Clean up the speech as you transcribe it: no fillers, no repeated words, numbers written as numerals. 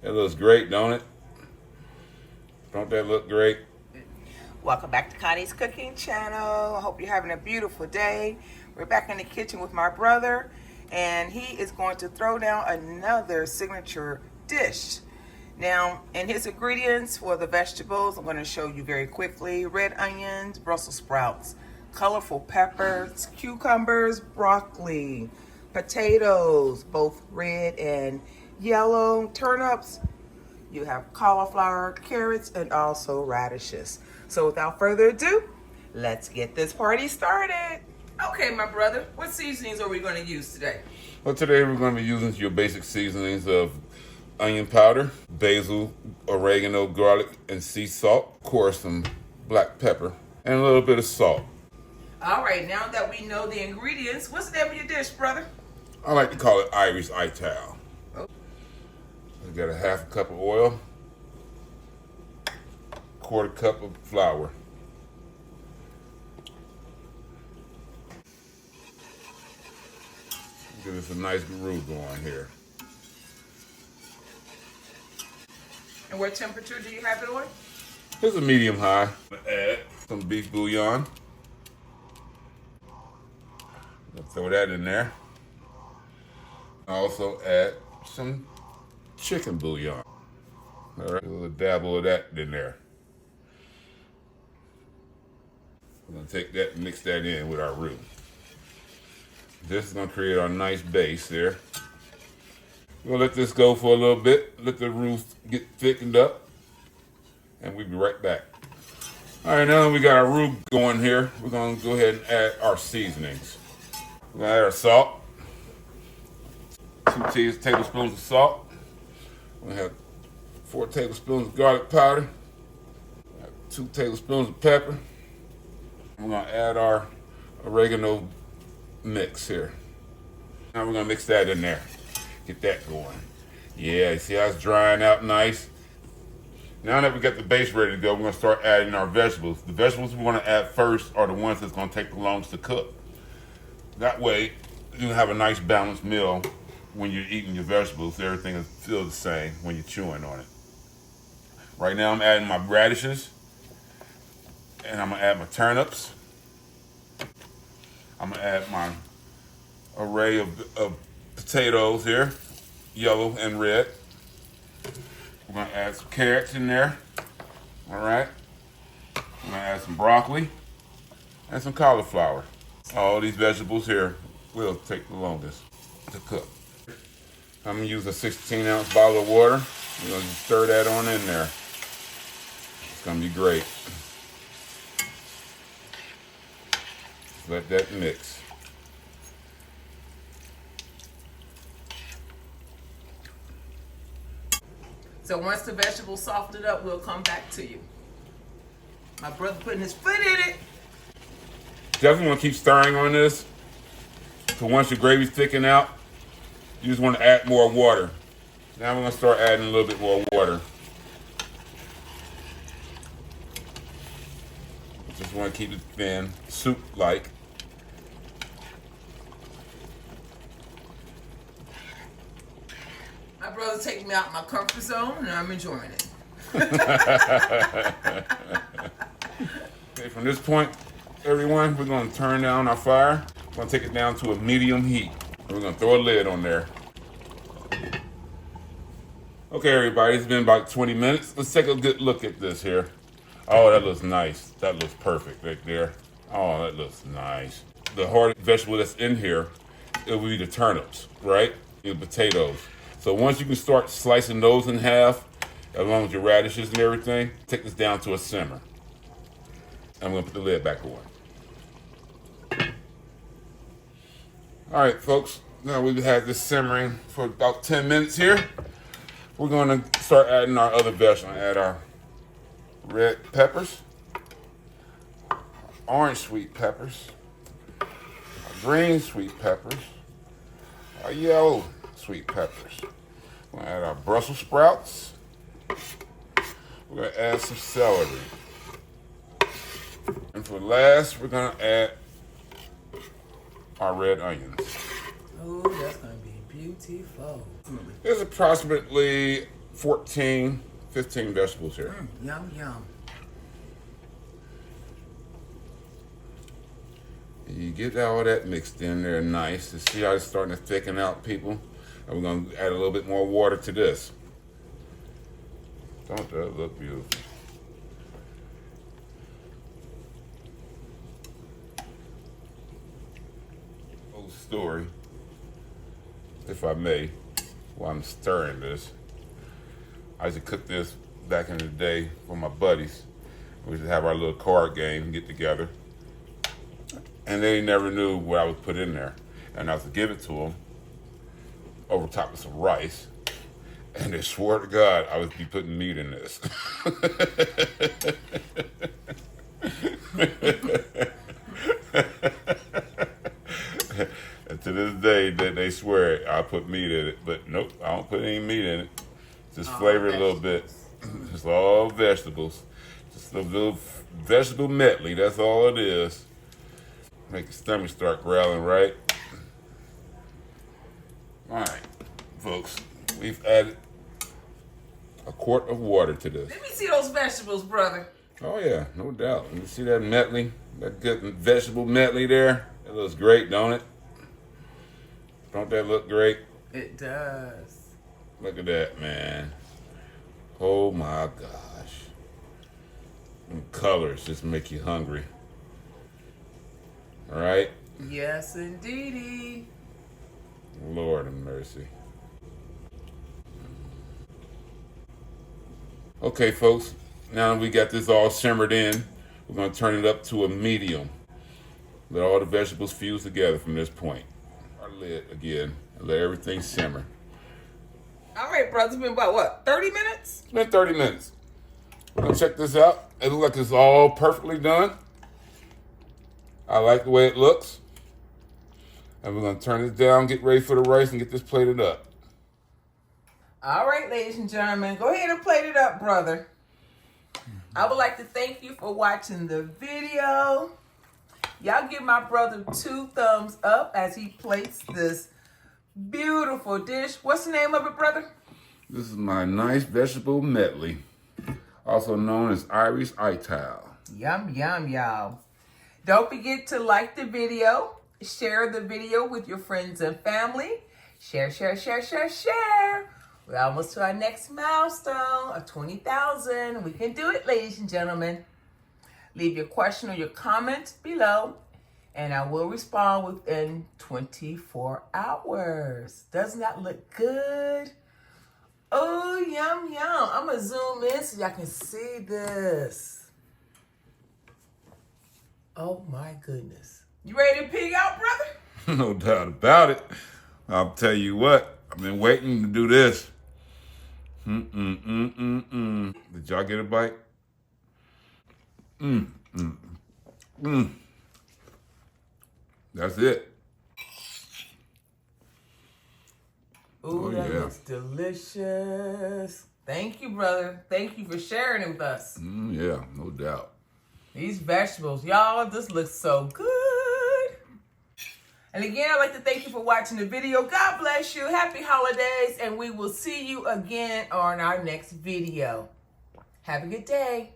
It looks great, don't it? Don't that look great? Welcome back to Connie's Cooking Channel. I hope you're having a beautiful day. We're back in the kitchen with my brother, and he is going to throw down another signature dish. Now, in his ingredients for the vegetables, I'm going to show you very quickly: red onions, Brussels sprouts, colorful peppers, cucumbers, broccoli, potatoes, both red and yellow, turnips. You have cauliflower, carrots, and also radishes. So without further ado, let's get this party started. Okay, my brother, what seasonings are we going to use today? Well, today we're going to be using your basic seasonings of onion powder, basil, oregano, garlic, and sea salt, coarse, some black pepper, and a little bit of salt. All right, now that we know the ingredients, what's the name of your dish, brother? I like to call it Irie's Ital. Oh. We got a half a cup of oil, quarter cup of flour. Give us a nice roux going here. And what temperature do you have it on? It's a medium high. Add some beef bouillon. Throw that in there. Also add some chicken bouillon. All right, a little dabble of that in there. We're gonna take that and mix that in with our roux. This is gonna create our nice base there. We're gonna let this go for a little bit, let the roux get thickened up, and we'll be right back. All right, now that we got our roux going here, we're gonna go ahead and add our seasonings. We're gonna add our salt, 2 tablespoons of salt. We're gonna have 4 tablespoons of garlic powder, 2 tablespoons of pepper. We're gonna add our oregano mix here. Now we're gonna mix that in there. Get that going. Yeah, you see how it's drying out nice? Now that we got the base ready to go, we're gonna start adding our vegetables. The vegetables we wanna add first are the ones that's gonna take the longest to cook. That way, you have a nice balanced meal when you're eating your vegetables. Everything will feel the same when you're chewing on it. Right now I'm adding my radishes, and I'm gonna add my turnips. I'm gonna add my array of potatoes here, yellow and red. We're gonna add some carrots in there. All right. I'm gonna add some broccoli and some cauliflower. All these vegetables here will take the longest to cook. I'm gonna use a 16-ounce bottle of water. We're gonna just stir that on in there. It's gonna be great. Let that mix. So once the vegetables soften up, we'll come back to you. My brother putting his foot in it. Definitely want to keep stirring on this. So once your gravy's thicken out, you just want to add more water. Now we're going to start adding a little bit more water. Just want to keep it thin, soup-like. My brother's taking me out of my comfort zone, and I'm enjoying it. Okay, from this point, everyone, we're going to turn down our fire. We're going to take it down to a medium heat. We're going to throw a lid on there. Okay, everybody, it's been about 20 minutes. Let's take a good look at this here. Oh, that looks nice. That looks perfect right there. Oh, that looks nice. The hard vegetable that's in here, it will be the turnips, right? The potatoes. So once you can start slicing those in half, along with your radishes and everything, take this down to a simmer. I'm gonna put the lid back on. All right, folks, now we've had this simmering for about 10 minutes here. We're gonna start adding our other vegetables. Add our red peppers, orange sweet peppers, our green sweet peppers, our yellow sweet peppers. We're gonna add our Brussels sprouts. We're gonna add some celery. And for last, we're gonna add our red onions. Oh, that's gonna be beautiful. There's approximately 14, 15 vegetables here. Yum, yum. You get all that mixed in there nice. To see how it's starting to thicken out, people. And we're going to add a little bit more water to this. Don't that look beautiful? Old story, if I may, while I'm stirring this. I used to cook this back in the day for my buddies. We used to have our little card game, get together. And they never knew what I would put in there. And I was to give it to them over top of some rice. And they swore to God I would be putting meat in this. And to this day, they swear I put meat in it. But nope, I don't put any meat in it. Just flavor it a little bit. It's all vegetables. Just a little vegetable medley, that's all it is. Make your stomach start growling, right? All right, folks, we've added a quart of water to this. Let me see those vegetables, brother. Oh yeah, no doubt. You see that medley, that good vegetable medley there? It looks great, don't it? Don't that look great? It does. Look at that, man. Oh my gosh. Them colors just make you hungry. All right? Yes, indeedy. Lord have mercy. Okay, folks. Now that we got this all simmered in, we're going to turn it up to a medium. Let all the vegetables fuse together from this point. Our lid again, and let everything simmer. All right, brother. It's been about, what, 30 minutes? It's been 30 minutes. We're going to check this out. It looks like it's all perfectly done. I like the way it looks. And we're going to turn this down, get ready for the rice, and get this plated up. All right, ladies and gentlemen. Go ahead and plate it up, brother. I would like to thank you for watching the video. Y'all give my brother 2 thumbs up as he plates this beautiful dish. What's the name of it, brother? This is my nice vegetable medley, also known as Irie's Ital. Yum, yum, y'all. Don't forget to like the video, share the video with your friends and family. Share, share, share, share, share. We're almost to our next milestone of 20,000. We can do it, ladies and gentlemen. Leave your question or your comment below, and I will respond within 24 hours. Doesn't that look good? Oh, yum, yum. I'm going to zoom in so y'all can see this. Oh, my goodness. You ready to pig out, brother? No doubt about it. I'll tell you what, I've been waiting to do this. Did y'all get a bite? That's it. Ooh, that yeah. looks delicious. Thank you, brother. Thank you for sharing it with us. Yeah, no doubt. These vegetables, y'all, this looks so good. And again, I'd like to thank you for watching the video. God bless you. Happy holidays. And we will see you again on our next video. Have a good day.